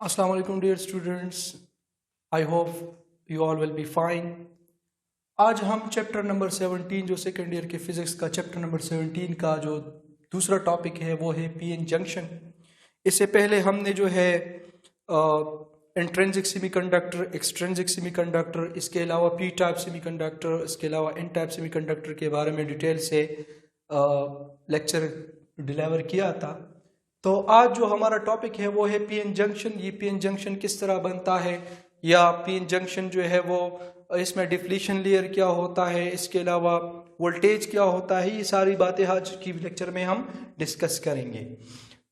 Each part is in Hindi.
Assalamu alaikum dear students. I hope you all will be fine. आज हम चैप्टर नंबर 17 जो सेकेंड ईयर के फिजिक्स का चैप्टर नंबर 17 का जो दूसरा टॉपिक है वो है पीएन जंक्शन। इससे पहले हमने जो है इंट्रिंसिक सेमीकंडक्टर, एक्सट्रिंसिक सेमीकंडक्टर, इसके अलावा पी टाइप सेमीकंडक्टर, इसके अलावा एन टाइप सेमीकंडक्टर के बारे में डिटेल से लेक्चर डिलीवर किया था। तो आज जो हमारा टॉपिक है वो है पीएन जंक्शन। ये पीएन जंक्शन किस तरह बनता है, या पीएन जंक्शन जो है वो इसमें डिफ्लेशन लेयर क्या होता है, इसके अलावा वोल्टेज क्या होता है, ये सारी बातें आज की लेक्चर में हम डिस्कस करेंगे।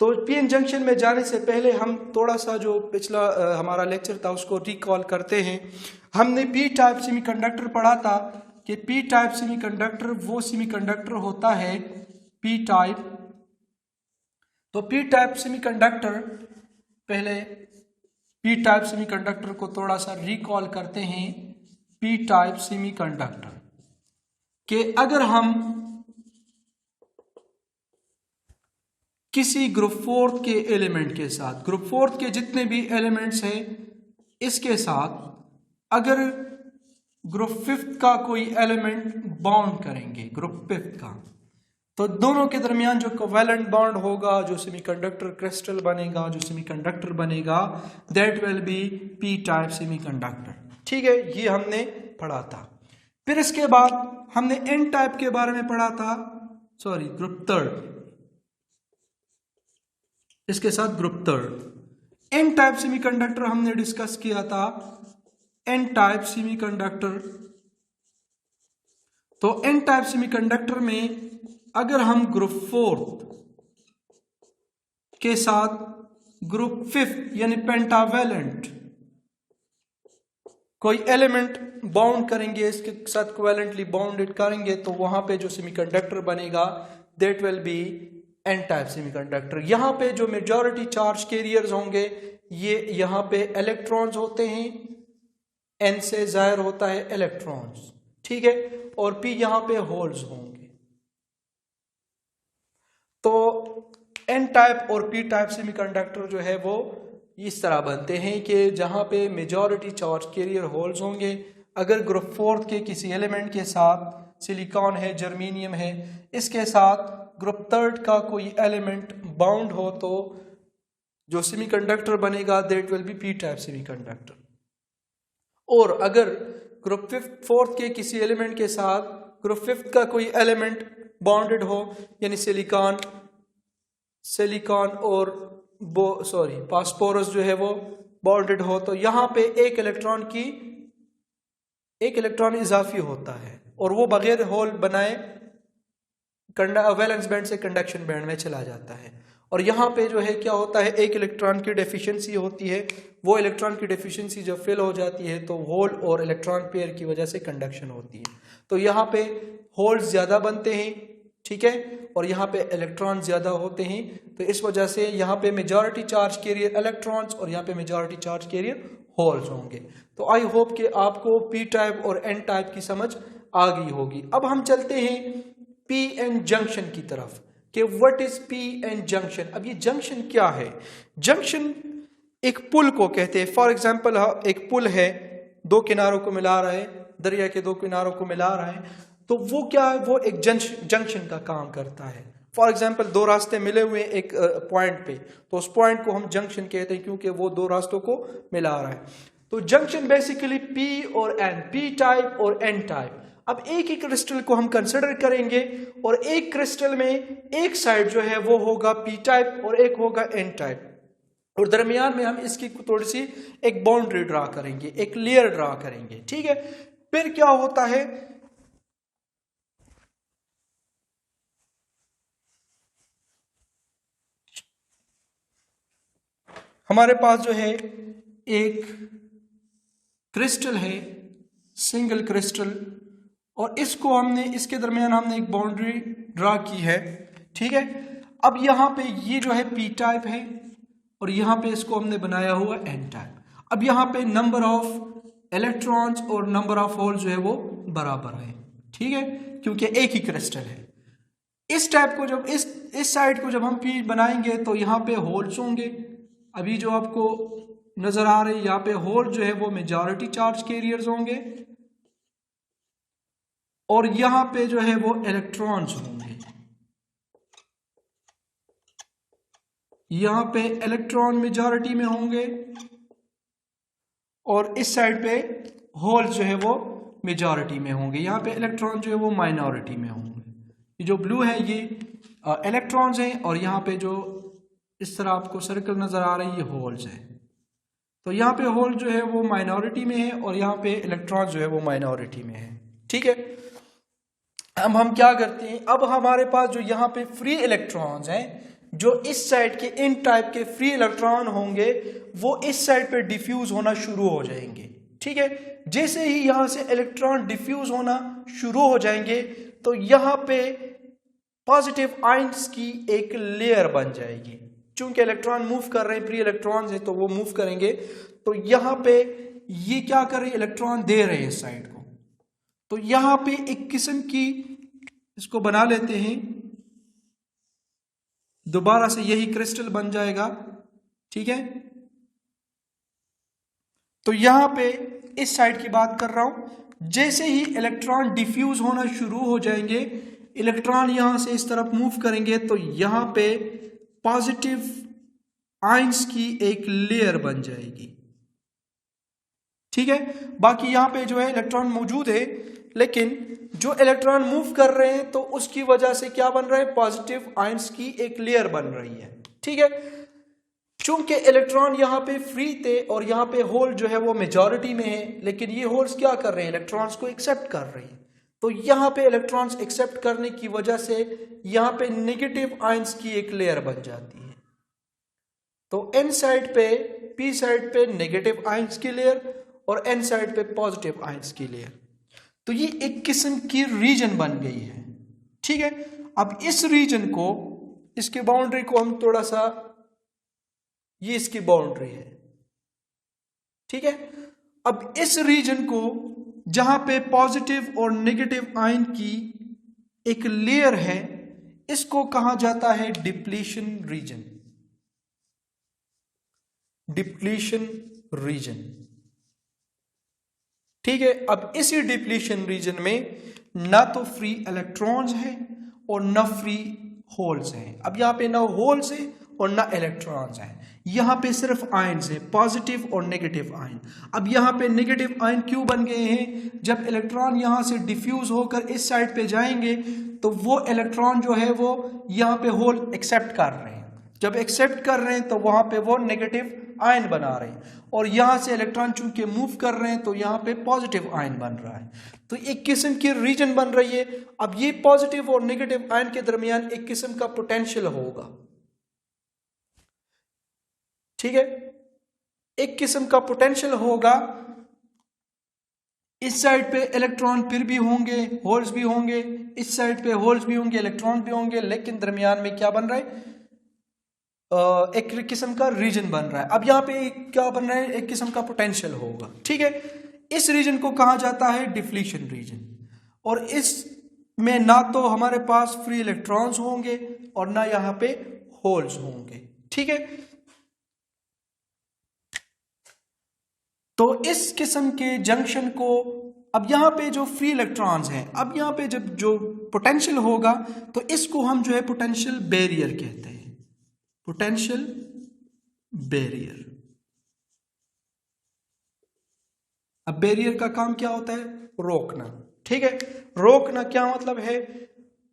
तो पीएन जंक्शन में जाने से पहले हम थोड़ा सा जो पिछला हमारा लेक्चर था उसको रिकॉल करते हैं। हमने पी टाइप सेमीकंडक्टर पढ़ा था कि पी टाइप सेमीकंडक्टर वो सेमीकंडक्टर होता है पी टाइप। तो पी टाइप सेमीकंडक्टर, पहले पी टाइप सेमीकंडक्टर को थोड़ा सा रिकॉल करते हैं। पी टाइप सेमीकंडक्टर के अगर हम किसी ग्रुप फोर्थ के एलिमेंट के साथ, ग्रुप फोर्थ के जितने भी एलिमेंट्स हैं इसके साथ अगर ग्रुप फिफ्थ का कोई एलिमेंट बॉन्ड करेंगे, ग्रुप फिफ्थ का, तो दोनों के दरमियान जो कोवेलेंट बॉन्ड होगा, जो सेमीकंडक्टर क्रिस्टल बनेगा, जो सेमीकंडक्टर बनेगा, that will B P type semiconductor. ठीक है, ये हमने पढ़ा था। फिर इसके बाद हमने एन टाइप के बारे में पढ़ा था, ग्रुप थर्ड, इसके साथ group third. N type semiconductor हमने डिस्कस किया था, एन टाइप सेमीकंडक्टर। तो एन टाइप सेमीकंडक्टर में अगर हम ग्रुप फोर्थ के साथ ग्रुप फिफ्थ यानी पेंटावेलेंट कोई एलिमेंट बाउंड करेंगे, इसके साथ कोवेलेंटली बाउंडेड करेंगे, तो वहां पे जो सेमीकंडक्टर बनेगा that will be N type semiconductor. यहां पे जो मेजॉरिटी चार्ज कैरियर्स होंगे ये यहां पे इलेक्ट्रॉन्स होते हैं, एन से जाहिर होता है इलेक्ट्रॉन्स, ठीक है, और पी यहां पे होल्स होंगे। तो एन टाइप और पी टाइप सेमीकंडक्टर जो है वो इस तरह बनते हैं कि जहां पे मेजॉरिटी चार्ज कैरियर होल्स होंगे। अगर ग्रुप फोर्थ के किसी एलिमेंट के साथ सिलिकॉन है, जर्मेनियम है, इसके साथ ग्रुप थर्ड का कोई एलिमेंट बाउंड हो तो जो सेमीकंडक्टर बनेगा that will B P type semiconductor. और अगर ग्रुप फोर्थ के किसी एलिमेंट के साथ ग्रुप फिफ्थ का कोई एलिमेंट बॉन्डेड हो, यानी सिलिकॉन और फास्फोरस जो है वो बॉन्डेड हो, तो यहां पे एक इलेक्ट्रॉन इजाफी होता है और वो बगैर होल बनाए वैलेंस बैंड से कंडक्शन बैंड में चला जाता है। और यहाँ पे जो है क्या होता है, एक इलेक्ट्रॉन की डेफिशिएंसी होती है। वो इलेक्ट्रॉन की डेफिशिएंसी जब फिल हो जाती है तो होल और इलेक्ट्रॉन पेयर की वजह से कंडक्शन होती है। तो यहाँ पे होल्स ज्यादा बनते हैं, ठीक है, और यहाँ पे इलेक्ट्रॉन ज्यादा होते हैं, तो इस वजह से यहाँ पे मेजॉरिटी चार्ज कैरियर इलेक्ट्रॉन्स और यहाँ पे मेजॉरिटी चार्ज कैरियर होल्स होंगे। तो आई होप कि आपको पी टाइप और एन टाइप की समझ आ गई होगी। अब हम चलते हैं पी एन जंक्शन की तरफ कि what is P N junction. अब ये जंक्शन क्या है? जंक्शन एक पुल को कहते हैं। फॉर एग्जांपल एक पुल है, दो किनारों को मिला रहा है, दरिया के दो किनारों को मिला रहा है, तो वो क्या है, वो एक जंक्शन का काम करता है। फॉर एग्जांपल दो रास्ते मिले हुए एक पॉइंट पे, तो उस पॉइंट को हम जंक्शन कहते हैं क्योंकि वो दो रास्तों को मिला रहा है। तो जंक्शन बेसिकली पी और एन, पी टाइप और एन टाइप। अब एक ही क्रिस्टल को हम कंसिडर करेंगे और एक क्रिस्टल में एक साइड जो है वो होगा पी टाइप और एक होगा एन टाइप, और दरमियान में हम इसकी थोड़ी सी एक बाउंड्री ड्रा करेंगे, एक लेयर ड्रा करेंगे, ठीक है। फिर क्या होता है, हमारे पास जो है एक क्रिस्टल है, सिंगल क्रिस्टल, और इसको हमने, इसके दरमियान हमने एक बाउंड्री ड्रा की है, ठीक है। अब यहाँ पे ये जो है पी टाइप है और यहाँ पे इसको हमने बनाया हुआ एन टाइप। अब यहाँ पे नंबर ऑफ इलेक्ट्रॉन्स और नंबर ऑफ होल जो है वो बराबर है, ठीक है, क्योंकि एक ही क्रिस्टल है। इस टाइप को जब इस साइड को जब हम पी बनाएंगे तो यहाँ पे होल्स होंगे। अभी जो आपको नजर आ रहे हैं। यहाँ पे होल जो है वो मेजॉरिटी चार्ज कैरियर्स होंगे और यहाँ पे जो है वो इलेक्ट्रॉन्स होंगे। यहाँ पे इलेक्ट्रॉन मेजॉरिटी में होंगे और इस साइड पे होल जो है वो मेजॉरिटी में होंगे। यहाँ पे इलेक्ट्रॉन जो है वो माइनॉरिटी में होंगे। ये जो ब्लू है ये इलेक्ट्रॉन्स हैं और यहाँ पे जो इस तरह आपको सर्कल नजर आ रही है ये होल्स है। तो यहाँ पे होल जो है वो माइनॉरिटी में है और यहाँ पे इलेक्ट्रॉन जो है वो माइनॉरिटी में है। ठीक है, अब हम क्या करते हैं, अब हमारे पास जो यहाँ पे फ्री इलेक्ट्रॉन्स हैं, जो इस साइड के इन टाइप के फ्री इलेक्ट्रॉन होंगे वो इस साइड पे डिफ्यूज होना शुरू हो जाएंगे। ठीक है, जैसे ही यहां से इलेक्ट्रॉन डिफ्यूज होना शुरू हो जाएंगे तो यहां पे पॉजिटिव आयंस की एक लेयर बन जाएगी। चूंकि इलेक्ट्रॉन मूव कर रहे हैं, फ्री इलेक्ट्रॉन्स हैं तो वो मूव करेंगे। तो यहां पे ये क्या कर रहे हैं, इलेक्ट्रॉन दे रहे हैं इस साइड को। तो यहां पे एक किस्म की, इसको बना लेते हैं, दोबारा से यही क्रिस्टल बन जाएगा। ठीक है, तो यहां पे इस साइड की बात कर रहा हूं, जैसे ही इलेक्ट्रॉन डिफ्यूज होना शुरू हो जाएंगे, इलेक्ट्रॉन यहां से इस तरफ मूव करेंगे तो यहां पे पॉजिटिव आयंस की एक लेयर बन जाएगी। ठीक है, बाकी यहां पे जो है इलेक्ट्रॉन मौजूद है, लेकिन जो इलेक्ट्रॉन मूव कर रहे हैं तो उसकी वजह से क्या बन रहा है, पॉजिटिव आयंस की एक लेयर बन रही है। ठीक है, चूंकि इलेक्ट्रॉन यहां पे फ्री थे और यहां पे होल जो है वो मेजॉरिटी में है, लेकिन ये होल्स क्या कर रहे हैं, इलेक्ट्रॉन्स को एक्सेप्ट कर रहे हैं। तो यहां पे इलेक्ट्रॉन्स एक्सेप्ट करने की वजह से यहां पे नेगेटिव आयंस की एक लेयर बन जाती है। तो एन साइड पे, पी साइड पे नेगेटिव आयंस की लेयर और एन साइड पे पॉजिटिव आयंस की लेयर। तो ये एक किस्म की रीजन बन गई है। ठीक है, अब इस रीजन को, इसके बाउंड्री को हम थोड़ा सा, ये इसकी बाउंड्री है। ठीक है, अब इस रीजन को जहां पे पॉजिटिव और नेगेटिव आयन की एक लेयर है, इसको कहा जाता है डिप्लीशन रीजन। Depletion region. ठीक है, अब इसी डिप्लीशन रीजन में ना तो फ्री इलेक्ट्रॉन्स हैं और ना फ्री होल्स हैं। अब यहां पे ना होल्स है और ना इलेक्ट्रॉन्स हैं, यहां पे सिर्फ आयन्स है, पॉजिटिव और नेगेटिव आयन। अब यहां पे नेगेटिव आयन क्यों बन गए हैं, जब इलेक्ट्रॉन यहां से डिफ्यूज होकर इस साइड पे जाएंगे तो वो इलेक्ट्रॉन जो है वो यहां पे होल एक्सेप्ट कर रहे हैं। जब एक्सेप्ट कर रहे हैं तो वहां पे वो नेगेटिव आयन बना रहे हैं, और यहां से इलेक्ट्रॉन चूंकि मूव कर रहे हैं तो यहां पे पॉजिटिव आयन बन रहा है। तो एक किस्म की रीजन बन रही है। अब ये पॉजिटिव और नेगेटिव आयन के दरमियान एक किस्म का पोटेंशियल होगा। ठीक है, एक किस्म का पोटेंशियल होगा। इस साइड पे इलेक्ट्रॉन फिर भी होंगे, होल्स भी होंगे, इस साइड पे होल्स भी होंगे, इलेक्ट्रॉन भी होंगे, लेकिन दरमियान में क्या बन रहा है, एक किस्म का रीजन बन रहा है। अब यहाँ पे क्या बन रहा है, एक किस्म का पोटेंशियल होगा। ठीक है, इस रीजन को कहा जाता है डिफ्लीशन रीजन, और इस में ना तो हमारे पास फ्री इलेक्ट्रॉन्स होंगे और ना यहाँ पे होल्स होंगे। ठीक है, तो इस किस्म के जंक्शन को, अब यहाँ पे जो फ्री इलेक्ट्रॉन्स हैं, अब यहाँ पे जब जो पोटेंशियल होगा तो इसको हम जो है पोटेंशियल बैरियर कहते हैं। Potential barrier. अब बैरियर का काम क्या होता है, रोकना। ठीक है, रोकना क्या मतलब है,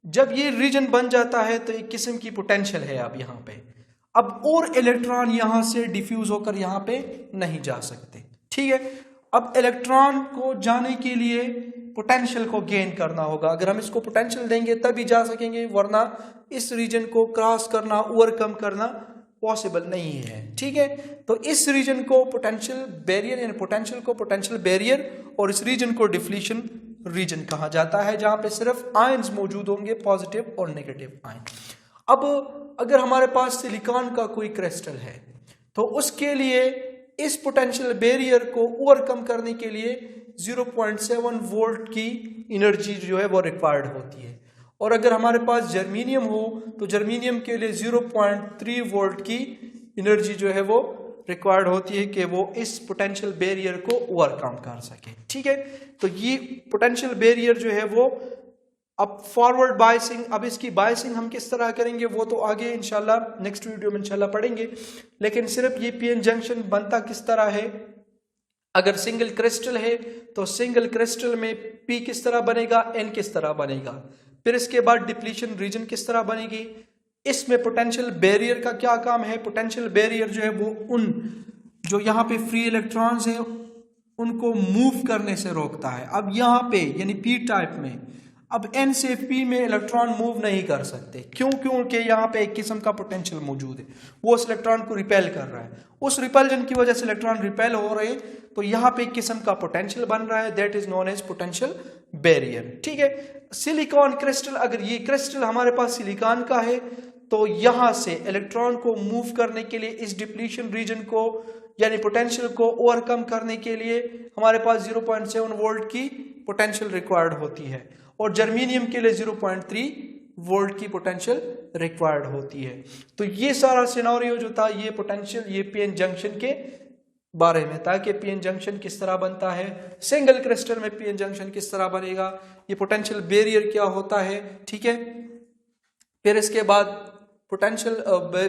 जब ये रीजन बन जाता है तो एक किस्म की पोटेंशियल है अब यहाँ पे, अब और इलेक्ट्रॉन यहां से डिफ्यूज होकर यहाँ पे नहीं जा सकते। ठीक है, अब इलेक्ट्रॉन को जाने के लिए पोटेंशियल को गेन करना होगा। अगर हम इसको पोटेंशियल देंगे तभी जा सकेंगे, वरना इस रीजन को क्रॉस करना, ओवरकम करना पॉसिबल नहीं है। ठीक है, तो इस रीजन को पोटेंशियल बैरियर, यानी पोटेंशियल को पोटेंशियल बैरियर, और इस रीजन को डिफ्लीशन रीजन कहा जाता है, जहां पे सिर्फ आयंस मौजूद होंगे, पॉजिटिव और नेगेटिव आयन। अब अगर हमारे पास सिलिकॉन का कोई क्रिस्टल है तो उसके लिए इस पोटेंशियल बैरियर को ओवरकम करने के लिए 0.7 वोल्ट की एनर्जी जो है वो रिक्वायर्ड होती है, और अगर हमारे पास जर्मेनियम हो तो जर्मेनियम के लिए 0.3 वोल्ट की एनर्जी जो है वो रिक्वायर्ड होती है कि वो इस पोटेंशियल बैरियर को ओवरकम कर सके। ठीक है, तो ये पोटेंशियल बैरियर जो है वो अब फॉरवर्ड बायसिंग, अब इसकी बायसिंग हम किस तरह करेंगे वो तो आगे इंशाल्लाह नेक्स्ट वीडियो में इंशाल्लाह पढ़ेंगे। लेकिन सिर्फ ये पीएन जंक्शन बनता किस तरह है, अगर सिंगल क्रिस्टल है तो सिंगल क्रिस्टल में पी किस तरह बनेगा, एन किस तरह बनेगा, फिर इसके बाद डिप्लीशन रीजन किस तरह बनेगी, इसमें पोटेंशियल बैरियर का क्या काम है। पोटेंशियल बैरियर जो है वो उन जो यहाँ पे फ्री इलेक्ट्रॉन्स है उनको मूव करने से रोकता है। अब यहाँ पे यानी पी टाइप में अब एन से पी में इलेक्ट्रॉन मूव नहीं कर सकते, क्यों? क्योंकि यहाँ पे एक किस्म का पोटेंशियल मौजूद है, वो उस इलेक्ट्रॉन को रिपेल कर रहा है, उस रिपल्जन की वजह से इलेक्ट्रॉन रिपेल हो रहे हैं, तो यहाँ पे एक किस्म का पोटेंशियल बन रहा है, that is known as potential barrier. ठीक है, सिलिकॉन क्रिस्टल, अगर ये क्रिस्टल हमारे पास सिलिकॉन का है तो यहां से इलेक्ट्रॉन को मूव करने के लिए इस डिप्लीशन रीजन को यानी पोटेंशियल को ओवरकम करने के लिए हमारे पास 0.7 वोल्ट की पोटेंशियल रिक्वायर्ड होती है, और जर्मेनियम के लिए 0.3 वोल्ट की पोटेंशियल रिक्वायर्ड होती है। तो ये सारा सिनेरियो जो था ये पोटेंशियल ये पीएन जंक्शन के बारे में था कि पीएन जंक्शन किस तरह बनता है, सिंगल क्रिस्टल में पीएन जंक्शन किस तरह बनेगा, ये पोटेंशियल बैरियर क्या होता है। ठीक है, फिर इसके बाद पोटेंशियल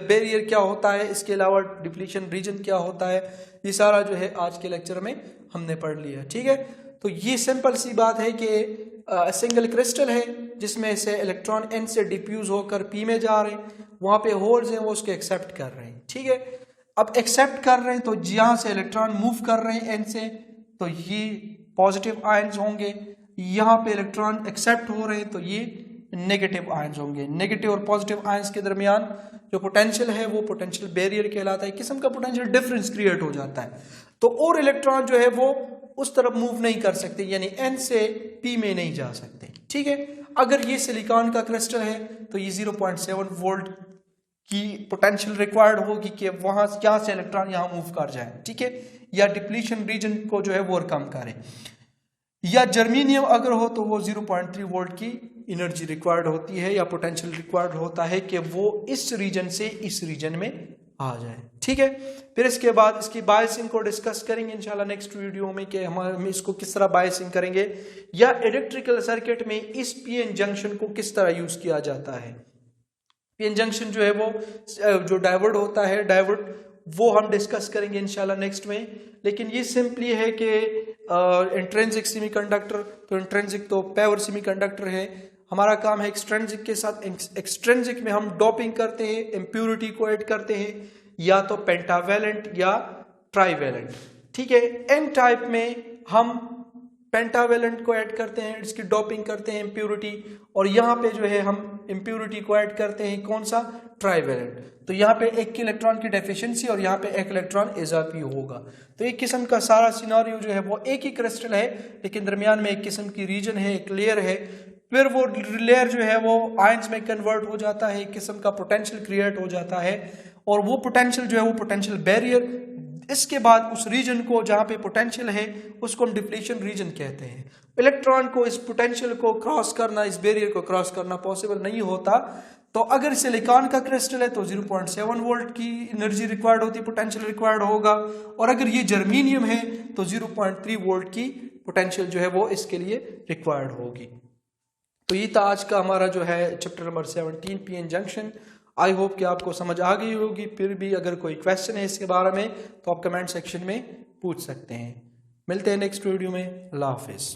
बैरियर क्या होता है, इसके अलावा डिप्लीशन रीजन क्या होता है, ये सारा जो है आज के लेक्चर में हमने पढ़ लिया। ठीक है, तो ये सिंपल सी बात है कि सिंगल क्रिस्टल है जिसमें से इलेक्ट्रॉन एन से डिफ्यूज होकर पी में जा रहे हैं, वहां पे होल्स हैं वो उसको एक्सेप्ट कर रहे हैं। ठीक है, अब एक्सेप्ट कर रहे हैं तो जहां से इलेक्ट्रॉन मूव कर रहे हैं एन से तो ये पॉजिटिव आयंस होंगे, यहाँ पे इलेक्ट्रॉन एक्सेप्ट हो रहे हैं तो ये नेगेटिव आयंस होंगे। नेगेटिव और पॉजिटिव आयंस के दरमियान जो पोटेंशियल है वो पोटेंशियल बैरियर कहलाता है, किस्म का पोटेंशियल डिफरेंस क्रिएट हो जाता है, तो और इलेक्ट्रॉन जो है वो उस तरफ मूव नहीं कर सकते, यानी एन से पी में नहीं जा सकते। ठीक है, अगर ये सिलिकॉन का क्रिस्टल है तो ये 0.7 वोल्ट की पोटेंशियल रिक्वायर्ड होगी कि वहां यहाँ से इलेक्ट्रॉन यहाँ मूव कर जाए। ठीक है, या डिप्लीशन रीजन को जो है वो कम करे, या जर्मेनियम अगर हो तो वो 0.3 वोल्ट की एनर्जी रिक्वायर्ड होती है या पोटेंशियल रिक्वायर्ड होता है कि वो इस रीजन से इस रीजन में आ जाए। ठीक है, फिर इसके बाद इसकी बायसिंग को डिस्कस करेंगे इंशाल्लाह नेक्स्ट वीडियो में कि हम इसको किस तरह बायसिंग करेंगे, या इलेक्ट्रिकल सर्किट में इस पीएन जंक्शन को किस तरह यूज किया जाता है। पीएन जंक्शन जो है वो जो डायोड होता है, डायोड वो हम डिस्कस करेंगे इंशाल्लाह नेक्स्ट में। लेकिन ये सिंपली है कि इंट्रिंसिक सेमीकंडक्टर, तो इंट्रिंसिक तो प्योर सेमीकंडक्टर है, हमारा काम है एक्सट्रिंसिक के साथ, एक्सट्रिंसिक में हम डोपिंग करते हैं, इम्प्यूरिटी को ऐड करते हैं, या तो पेंटावेलेंट या ट्राईवेलेंट। ठीक है, एन टाइप में हम पेंटावेलेंट को ऐड करते हैं, इसकी डोपिंग करते हैं इम्प्यूरिटी, और यहाँ पे जो है हम इम्प्यूरिटी को ऐड करते हैं कौन सा, ट्राईवेलेंट। तो यहाँ पे एक इलेक्ट्रॉन की डेफिशिएंसी और यहाँ पे एक इलेक्ट्रॉन इजाफी होगा। तो एक किस्म का सारा सिनेरियो जो है वो एक ही क्रिस्टल है लेकिन दरमियान में एक किस्म की रीजन है, एक लेयर है, फिर वो लेयर जो है वो आयंस में कन्वर्ट हो जाता है, एक किस्म का पोटेंशियल क्रिएट हो जाता है, और वो पोटेंशियल जो है वो पोटेंशियल बैरियर, इसके बाद उस रीजन को जहाँ पे पोटेंशियल है उसको हम डिप्लीशन रीजन कहते हैं। इलेक्ट्रॉन को इस पोटेंशियल को क्रॉस करना, इस बैरियर को क्रॉस करना पॉसिबल नहीं होता। तो अगर सिलिकॉन का क्रिस्टल है तो 0.7 वोल्ट की एनर्जी रिक्वायर्ड होती, पोटेंशियल रिक्वायर्ड होगा, और अगर ये जर्मेनियम है तो 0.3 वोल्ट की पोटेंशियल जो है वो इसके लिए रिक्वायर्ड होगी। तो ये था आज का हमारा जो है chapter number 17 PN junction. I hope कि आपको समझ आ गई होगी। फिर भी अगर कोई क्वेश्चन है इसके बारे में तो आप कमेंट सेक्शन में पूछ सकते हैं। मिलते हैं नेक्स्ट वीडियो में। अल्लाह हाफिज़।